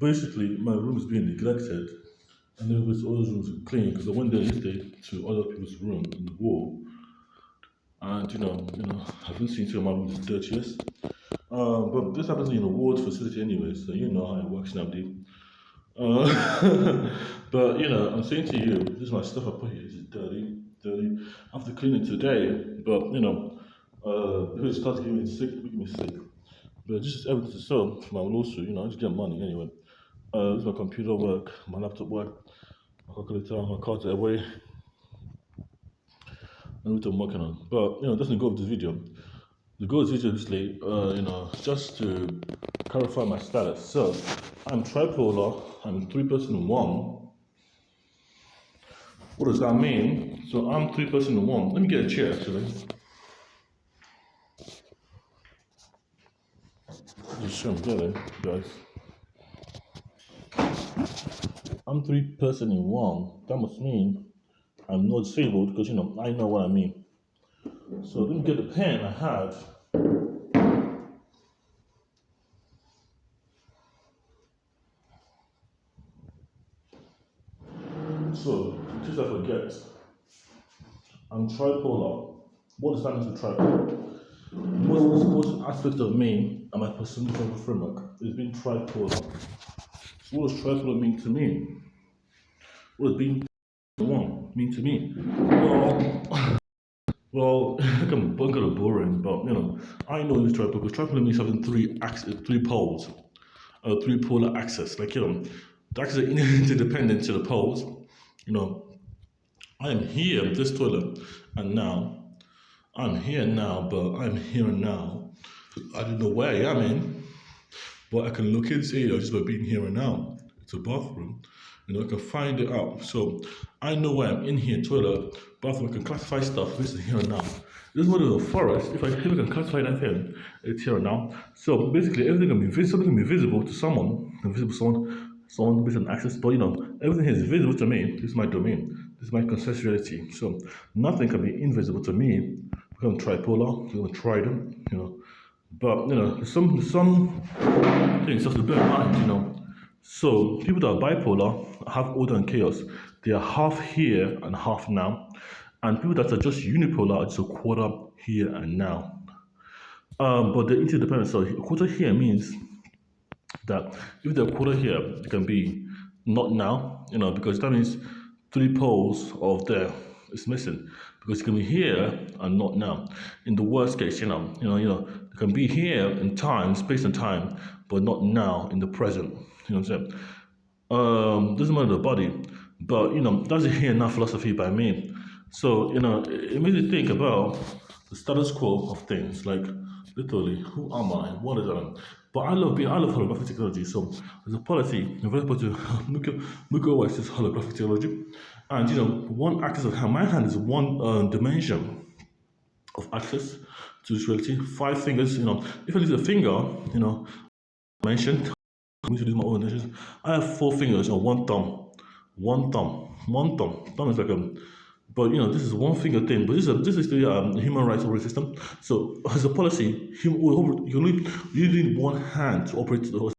Basically, my room is being neglected, and everybody's all those rooms are clean because I went there yesterday to other people's room in the wall, and I haven't seen some of my room is dirtiest. But this happens in a ward facility anyway, so you know how it works nowadays. But I'm saying to you, this is my stuff I put here. It's dirty, dirty. I have to clean it today, but if it starts getting me sick, making me sick. But this is evidence to show for my lawsuit. I just get money anyway. This is my computer work, my laptop work, my calculator, my cards are away, and what I'm working on. But it doesn't go with this video. The goal is obviously, just to clarify my status. So, I'm tripolar, I'm 3-person-1. What does that mean? So, I'm 3-person-1. Let me get a chair actually. Just show them clearly, guys. I'm 3-person-1. That must mean I'm not disabled because, I know what I mean. So let me get the pen I had. So, in case I forget, I'm tripolar. What does that mean to tripolar? What aspect of me and my personality framework is being tripolar? So what does tripolar mean to me? What does being one mean to me? Well, I'm kind of boring, but I know this tripolar because tripolar means having three poles, three polar axis. Like the axis are interdependent to the poles. I am here in this toilet, and now I'm here now, but I'm here and now. I don't know where I am in, but I can look into it just by being here and now. It's a bathroom. I can find it out. So I know where I'm in here, toilet, bathroom. I can classify stuff. This is here and now. This is one of the forest. If I can classify that thing, it's here and now. So basically, everything can be visible. Something can be visible to someone. Invisible someone with an access. But everything is visible to me. This is my domain. This is my conceptuality. So nothing can be invisible to me. Because I'm tripolar. I'm trident. But some things just to bear in mind. So people that are bipolar have order and chaos. They are half here and half now. And people that are just unipolar are just a quarter here and now. But the interdependent, so a quarter here means that if they're a quarter here, it can be not now, because that means 3 poles of there is missing. Because it can be here and not now. In the worst case, it can be here in time, space and time, but not now in the present. You know what I'm saying? Doesn't matter the body, but that's a here and now philosophy by me. So it made me think about the status quo of things. Like literally, who am I? What is I? But I love holographic technology. So there's a policy available to OBINexus holographic technology, and one axis of hand. My hand is one dimension of access to this reality. 5 fingers. If I lose a finger, dimension. I'm going to use my own dimensions. I have 4 fingers and 1 thumb. One thumb. Thumb is like but this is one finger thing. But this is the human rights operating system. So as a policy, you need one hand to operate the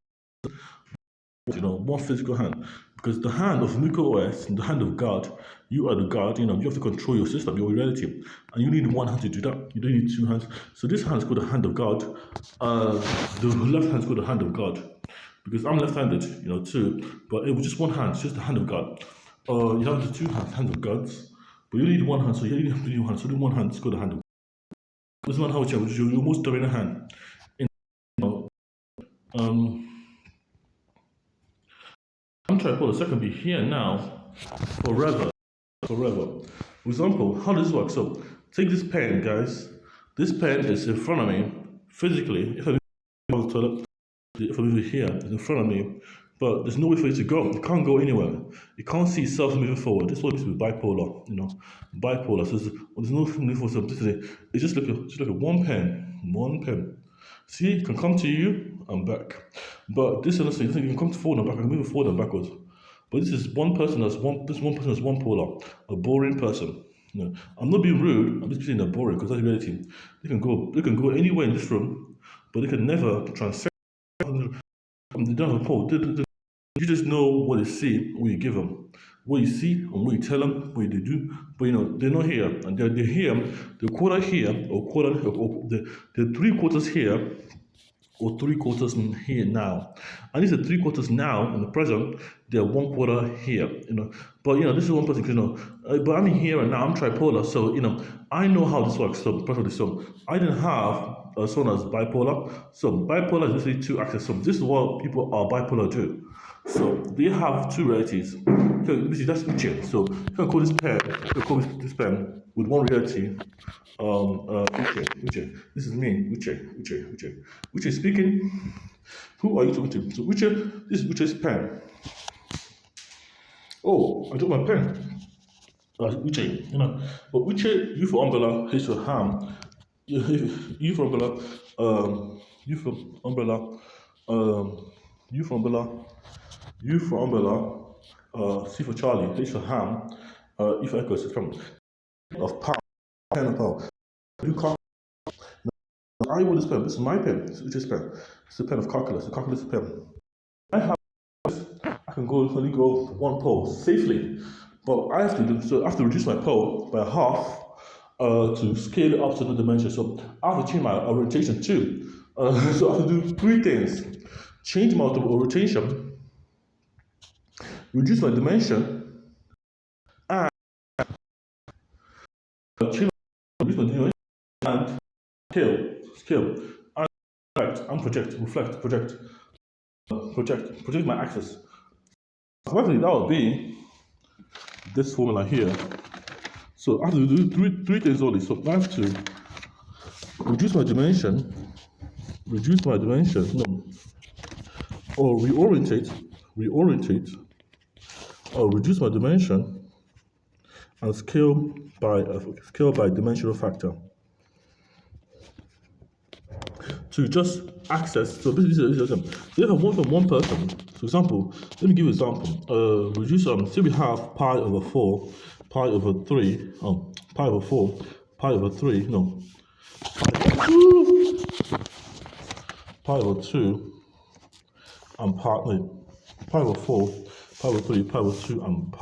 one physical hand. Because the hand of OS, the hand of God, you are the God, you have to control your system, your reality. And you need one hand to do that. You don't need 2 hands. So this hand is called the hand of God. The left hand is called the hand of God. Because I'm left-handed, too. But it was just one hand, it's just the hand of God. You have the 2 hands of God's. But you need one hand, so you only have to do one hand. So the one hand is called the hand of God. This one how it's your most dominant hand. I'm tripolar, so I can be here now, forever. For example, how does this work? So, take this pen, guys. This pen is in front of me, physically. If I move the toilet, if I move it here, it's in front of me. But there's no way for it to go. It can't go anywhere. It can't see itself moving forward. This is what it means to be bipolar, bipolar. So there's no moving forward simplicity. It's just like a one pen. See, it can come to you and back. But this is you can come forward and back, I can move it forward and backwards. But this is one person that's one polar, a boring person. I'm not being rude, I'm just saying they're boring because that's reality. They can go anywhere in this room, but they can never transcend. They don't have a pole. You just know what they see when you give them. What you see and what you tell them, what they do. But they're not here. And they're here, the quarter here, or the 3/4 here, or 3/4 in here now. And these are 3/4 now in the present, they're 1/4 here, But this is one person, but I'm here and now, I'm tripolar, so I know how this works. So perfectly, so I didn't have someone as bipolar. So bipolar is basically two axes. So this is what people are bipolar do. So they have two realities. So that's Uche. So you can call this pen, with one reality. Uche. This is me, Uche speaking. Who are you talking to? So Uche, this is Uche's pen. Oh, I took my pen. Uche, But Uche, U for umbrella, H for ham. U for umbrella, U for umbrella, U for umbrella, U for umbrella, C for Charlie, H for ham, E for echo, system of power, pen of power. You can't. I will this pen. This is my pen. This is Uche's pen. It's a pen of calculus. A calculus pen. I have this. I can only go one pole safely, but I have to reduce my pole by half to scale it up to the dimension. So I have to change my orientation too. So I have to do three things: change my orientation, reduce my dimension, and change reduce my dimension and scale, and reflect, project my axis. So actually, that would be this formula here. So I have to do three things only. So I have to reduce my dimension, or reorientate, or reduce my dimension, and scale by dimensional factor. To just access, so basically, so if I want from one person, for example, let me give you an example. Reduce, say we have pi over 4, pi over 3, pi over 4, pi over 3, pi over 2, and pi over 4, pi over 3, pi over 2, and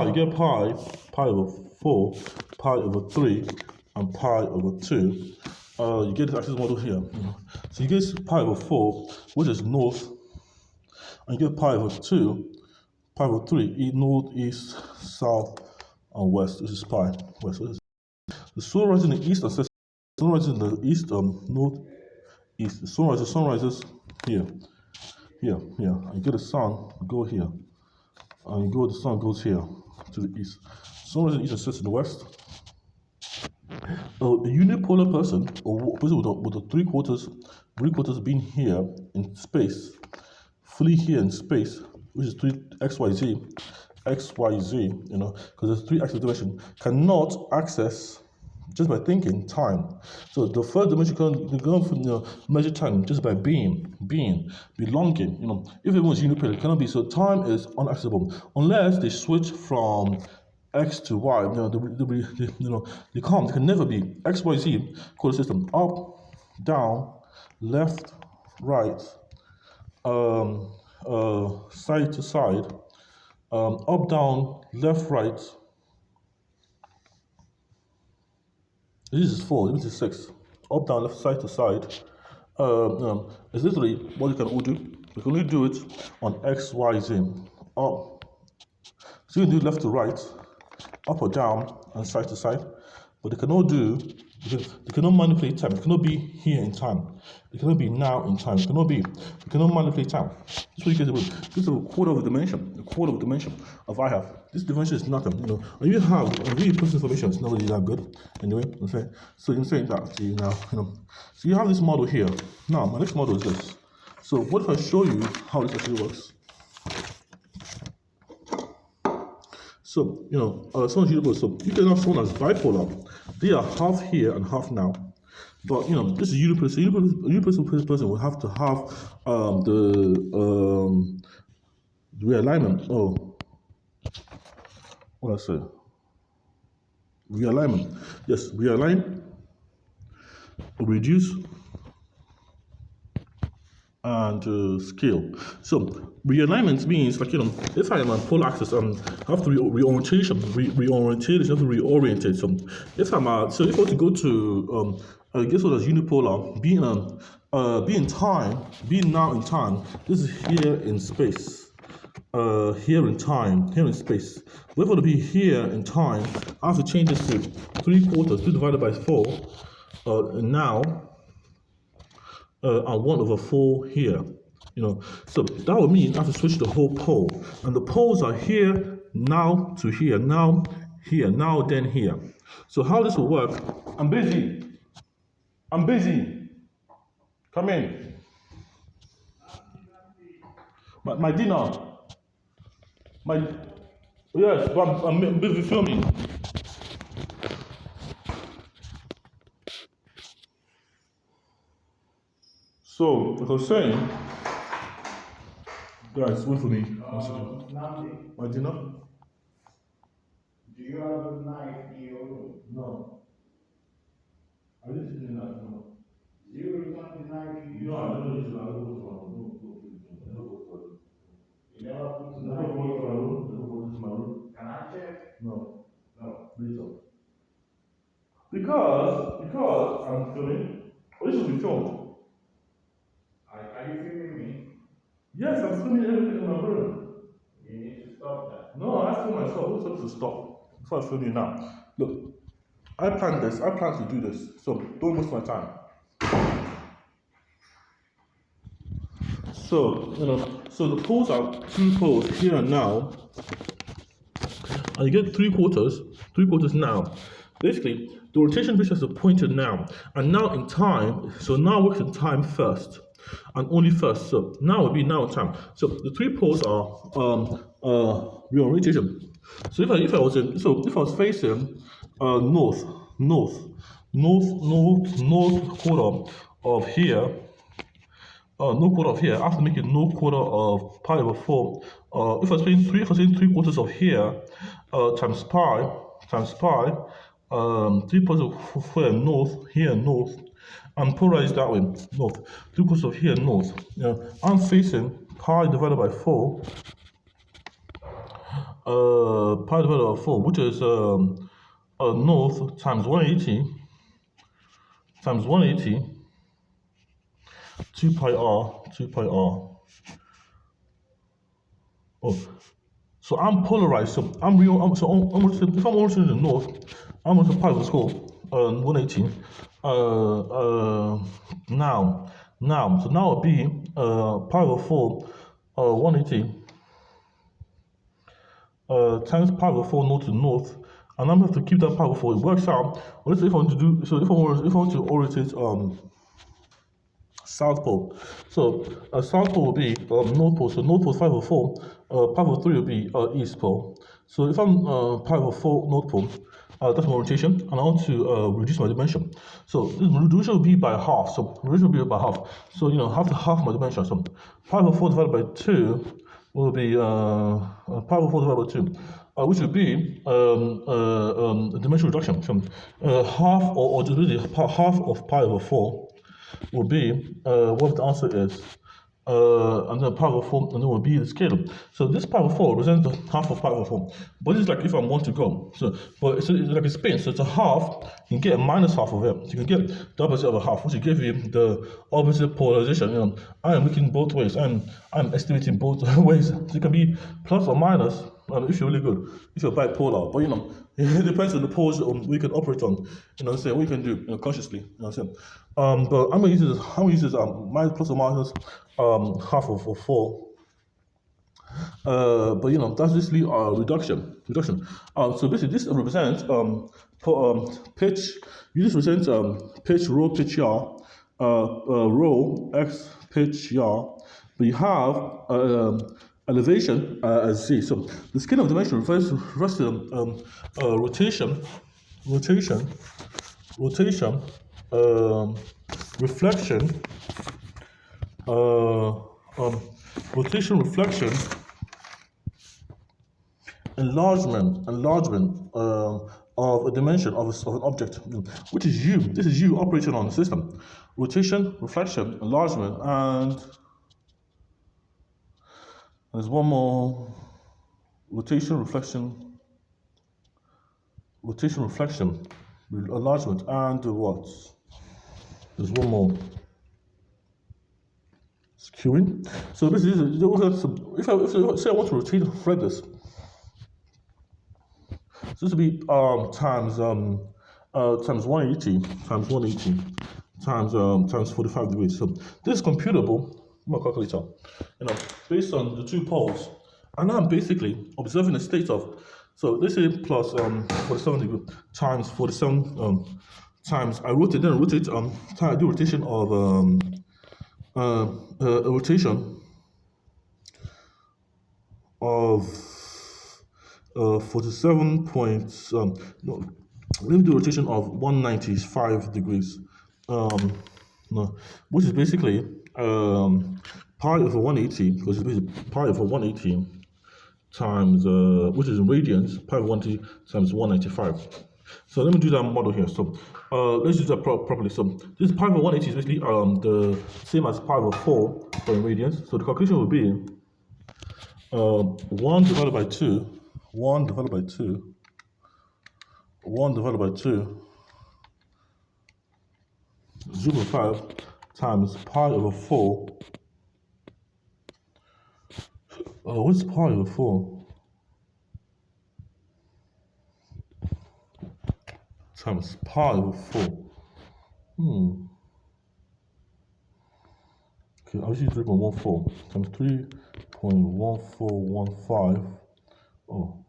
you get pi over 4, pi over 3, and pi over 2. You get this axis model here. So you get pi over 4, which is north, and you get pi over 2, pi over 3, north, east, south, and west. This is pi west. The sun rises in the east, the sun rises in the east, north, east. The sun rises here, and you get the sun go here, and the sun goes here to the east. Sun rises in the east and sets in the west. A unipolar person, or a person with the 3/4 being here in space, fully here in space, which is 3 XYZ, because there's 3 axis dimension, cannot access just by thinking time. So the first dimension can measure time just by being, belonging. If everyone's unipolar, it cannot be. So time is unaccessible unless they switch from X to Y. They can never be XYZ coordinate system: up, down, left, right, side to side, up, down, left, right. This is 4. This is 6. Up, down, left, side to side. It's literally what you can all do. You can only do it on X, Y, Z. Up. So you can do left to right, up or down, and side to side. But they cannot manipulate time. It cannot be here in time. It cannot be now in time. It cannot manipulate time. That's what you get with. This is a quarter of a dimension. Of I have. This dimension is nothing, And you have really personal information. It's not really that good. Anyway, okay. So you're saying that to you now, So you have this model here. Now my next model is this. So what if I show you how this actually works? So, someone's unipolar. So you can have someone as bipolar. They are half here and half now. But, this is unipolar. So unipolar person will have to have the realignment. Oh, what did I say? Realignment. Yes, realign, reduce, and scale. So realignment means, like, if I am on polar axis, I have to reorientation, reorientate, have to reorient it. So if I'm so if I were to go to guess what is unipolar, being time, being now in time. This is here in space. Here in time, here in space. We're going to be here in time. I have to change this to 3/4, 2 divided by 4. Now, and 1/4 here. So that would mean I have to switch the whole pole. And the poles are here, now to here, now here, now then here. So how this will work, I'm busy. I'm busy. Come in. My dinner. Yes, but I'm busy filming. So, like I was saying, guys, wait for me. My dinner? Do you have a knife in your room? No. I didn't see the knife, no. You got the knife in No, your I room? don't use it. I don't go to my room. You never put the Never knife go in to your my room? room. Never go to my room. Can I check? No. No. Later. Because I'm filming. Oh, this will be filmed. Are you filming me? Yes, I'm filming everything in my room. You need to stop that. No, I film myself. Who's supposed to stop before I film you now? Look, I planned this. I plan to do this. So don't waste my time. So, so the poles are 2 poles here and now. And you get 3/4 now. Basically, the rotation vector is pointed now. And now in time, so now works in time first. And only first. So now would be now in time. So the 3 poles are reorientation. So if I was facing north quarter of here, no quarter of here. I have to make it no quarter of pi/4. If I was saying 3/4 of here, times pi, 3/4 of north, and polarized that way, north. 3/4 of here, north. I'm facing pi divided by 4. Pi divided by 4, which is north times 180 times 180. 2 pi r. Oh, so I'm polarized. So I'm real. If I'm oriented to the north, I'm going to pi over score 180. Now. So now it'll be pi over 4, 180 times pi over 4 north to north, and I'm going to have to keep that pi over 4. It works out. Well, let's say if I want to do so, if I want to orientate South Pole. So South Pole will be North Pole. So North Pole 5/4. Pi over 3 will be East Pole. So if I'm pi over 4 North Pole, that's my rotation, and I want to reduce my dimension. So this reduction will be by half. So reduction will be by half. So have to half my dimension. So pi over 4 divided by 2 will be pi over 4 divided by 2. Which would be dimension reduction. So half or really half of pi over 4 will be what the answer is, and then pi over 4, and then will be the scale. So this pi over 4 represents the half of pi over 4. But it's like if I want to go. So, but it's like a spin. So it's a half. You can get a minus half of it. So you can get the opposite of a half, which will give you the opposite polarization. I am looking both ways. I'm estimating both ways. So it can be plus or minus. If you're really good, if you're bipolar, but it depends on the poles we can operate on. Say what you can do consciously. But I'm gonna use this. Minus plus or minus half of 4. But that's basically reduction. So basically this represents pitch. You just represent pitch rho pitch yard, rho x pitch yard. But you have elevation as z. So the scale of dimension refers to rotation, reflection, rotation, reflection, enlargement of a dimension of an object, which is u. This is u operating on the system. Rotation, reflection, enlargement, and There's one more rotation, reflection, enlargement, and what? There's one more skewing. So basically, if I say I want to rotate and thread this, so this would be times 180 times 45 degrees. So this is computable. My calculator, based on the two poles, and now I'm basically observing a state of. So let's say plus 47 degree times 47 times I rotate I do rotation of a rotation of 47 points. No, let me do a rotation of 195 degrees. No, which is basically pi over 180, because it's basically pi over 180 times, which is in radians, pi over 180 times 195. So let me do that model here. So let's do that properly. So this pi over 180 is basically the same as pi over 4 for in radians. So the calculation will be 1 divided by 2, 1 divided by 2, 1 divided by 2, 0.5 times pi over 4. What's pi over 4? Times pi over 4. Okay, I'll use 3.14 times 3.1415. Oh,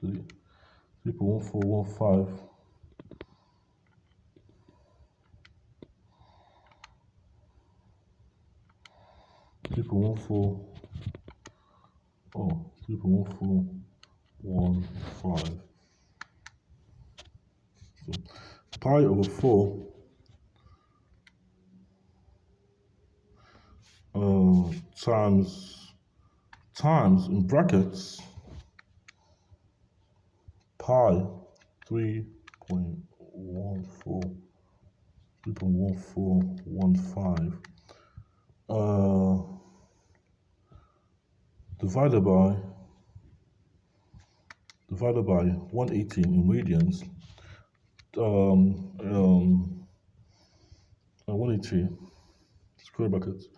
3.1415. Oh, 3.1415. So pi over 4 times in brackets pi 3.1415 divided by 180 in radians. 180 square brackets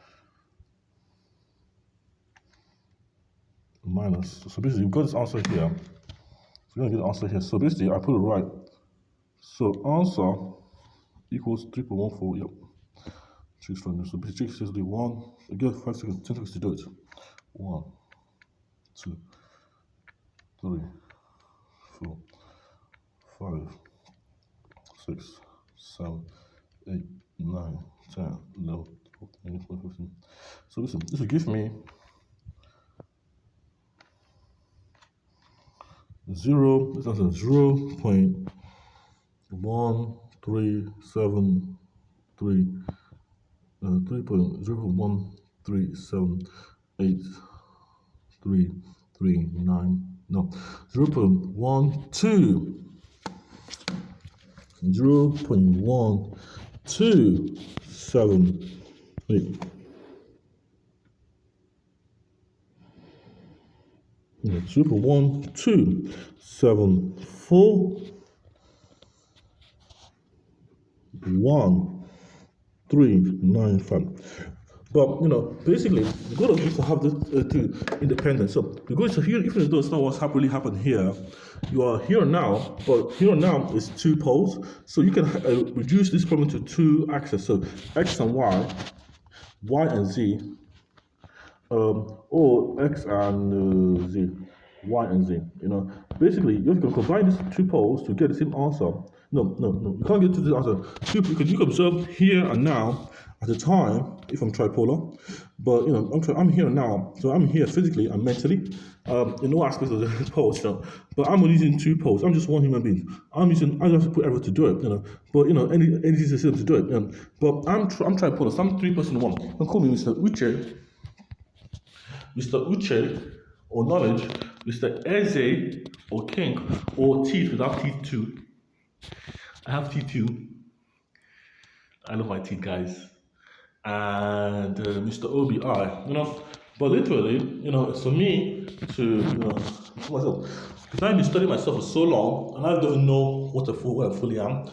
minus. So basically, you've got this answer here. So you're gonna get the answer here. So basically, I put it right. So answer equals 3.14. Yep. Choose from this. So basically, 1. Again, 5 seconds, 10 seconds to do it. 1, 2, 3, 4, 5, 6, 7, 8, 9, 10, 11, 12, 13, 14, 15. So listen, this will give me 0.1373 3.137839. No, 0.12 0.1278. 0.12741395. But basically, the goal is to have this two independent. So the goal is to here, even though it's not what's really happened here, you are here now, but here now is two poles. So you can reduce this problem to two axes. So x and y and z, or x and z, y and z. Basically, you can combine these two poles to get the same answer. No, you can't get to the answer. You can observe here and now at the time if I'm tripolar, but I'm here now, so I'm here physically and mentally in all aspects of the poles. But I'm only using two poles. I'm just one human being. I don't have to put effort to do it. But any system to do it. But I'm tripolar. So I'm 3+1. You can call me Mr. Uche, or knowledge, Mr. Eze, or king, or teeth without teeth too. I have teeth too. I love my teeth, guys. And Mr. OBI. But literally, it's for me to, for myself, because I've been studying myself for so long, and I don't know where I fully am.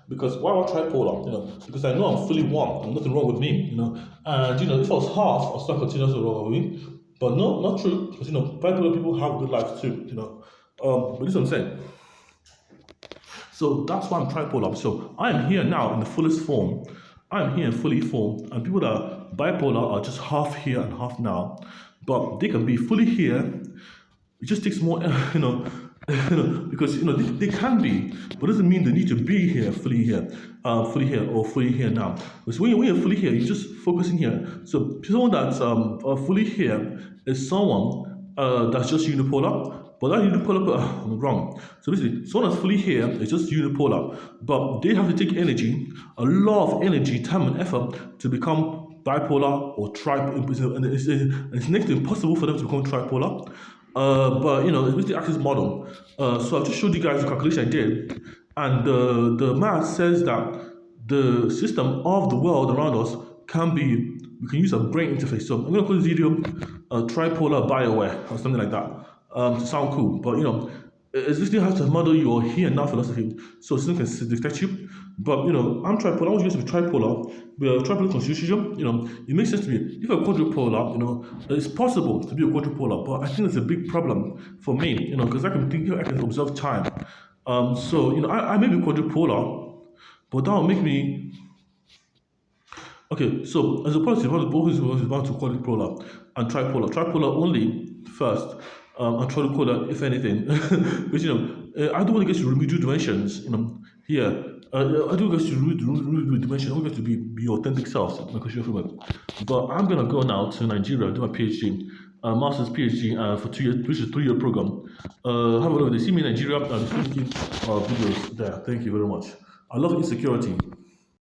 Because why would I tripolar? Because I know I'm fully one, and nothing wrong with me. And if I was half, I'll start continuously wrong with me. But no, not true. Because bipolar people have good lives too. But this is what I'm saying. So that's why I'm tripolar. So I am here now in the fullest form. I am here in fully formed, and people that are bipolar are just half here and half now. But they can be fully here. It just takes more, because they can be, but doesn't mean they need to be here, fully here, or fully here now. Because when you're fully here, you're just focusing here. So someone that's fully here is someone that's just unipolar. But that unipolar, I'm wrong. So basically, someone that's fully here is just unipolar, but they have to take energy, a lot of energy, time, and effort to become bipolar or tripolar, and it's next to impossible for them to become tripolar. But it's basically the axis model. So I've just showed you guys the calculation I did, and the math says that the system of the world around us we can use a brain interface. So I'm going to call this video tripolar bioware or something like that to sound cool. But it's basically how to model your here and now philosophy so system can detect you. But I'm tripolar. I want you guys to be tripolar. We are tripolar constitution. It makes sense to me. If you're quadrupolar, it's possible to be a quadrupolar, but I think it's a big problem for me. Because I can observe time. So I may be quadrupolar, but that will make me. Okay, so as opposed to both is about to quadrupolar and tripolar. Tripolar only first, and tripolar if anything. Because I don't want to get to remedial dimensions. Here. I do get to remedial dimensions. I want to be authentic selves, my Christian framework. But I'm gonna go now to Nigeria, do my PhD, master's PhD for 2 years, which is a 3-year program. Have a look. They see me in Nigeria. I'm just making videos there. Thank you very much. I love insecurity.